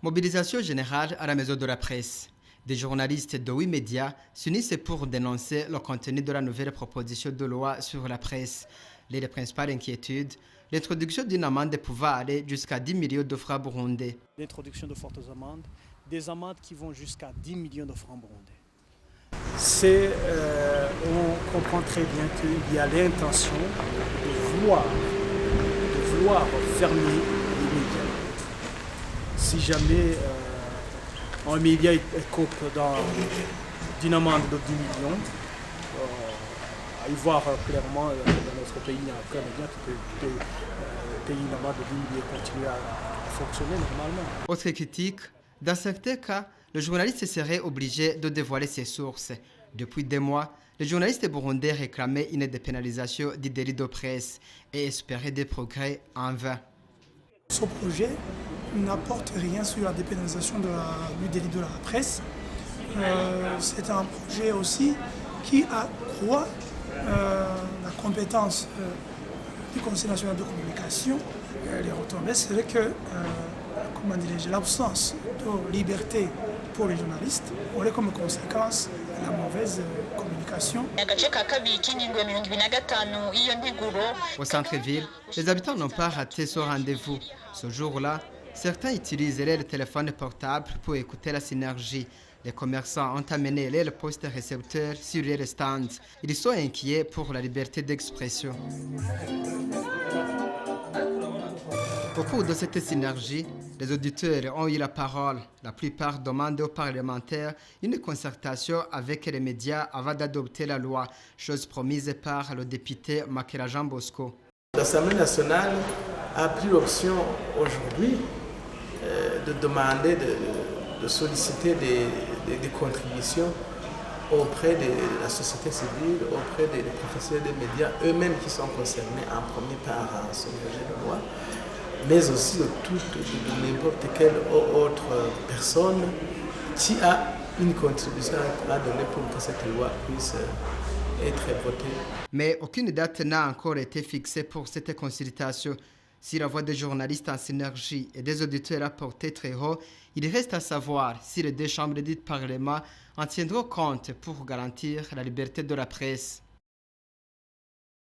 Mobilisation générale à la maison de la presse. Des journalistes de 8 médias s'unissent pour dénoncer le contenu de la nouvelle proposition de loi sur la presse. Les principales inquiétudes, l'introduction d'une amende pouvant aller jusqu'à 10 millions de francs burundais. L'introduction de fortes amendes, des amendes qui vont jusqu'à 10 millions de francs burundais. On comprend très bien qu'il y a l'intention de vouloir fermer les médias. Si jamais un média est coupe d'une amende de 10 millions, à y voir clairement dans notre pays, il n'y a aucun média qui peut payer une amende de 10 millions et continuer à fonctionner normalement. Autre critique, dans certains cas, le journaliste serait obligé de dévoiler ses sources. Depuis des mois, les journalistes burundais réclamaient une dépénalisation du délit de presse et espéraient des progrès en vain. Ce projet n'apporte rien sur la dépénalisation du délit de la presse. C'est un projet aussi qui accroît la compétence du Conseil national de communication. Les retombées seraient que l'absence de liberté pour les journalistes aurait comme conséquence la mauvaise communication. Au centre-ville, les habitants n'ont pas raté ce rendez-vous. Ce jour-là, certains utilisent leur téléphone portable pour écouter la synergie. Les commerçants ont amené leurs postes récepteurs sur les stands. Ils sont inquiets pour la liberté d'expression. Au cours de cette synergie, les auditeurs ont eu la parole. La plupart demandent aux parlementaires une concertation avec les médias avant d'adopter la loi, chose promise par le député Makela Jean Bosco. L'Assemblée nationale a pris l'option aujourd'hui de demander, de solliciter des contributions auprès de la société civile, auprès des professionnels des médias, eux-mêmes qui sont concernés en premier par ce projet de loi, mais aussi de n'importe quelle autre personne qui a une contribution à donner pour que cette loi puisse être votée. Mais aucune date n'a encore été fixée pour cette consultation. Si la voix des journalistes en synergie et des auditeurs a porté très haut, il reste à savoir si les deux chambres du Parlement en tiendront compte pour garantir la liberté de la presse.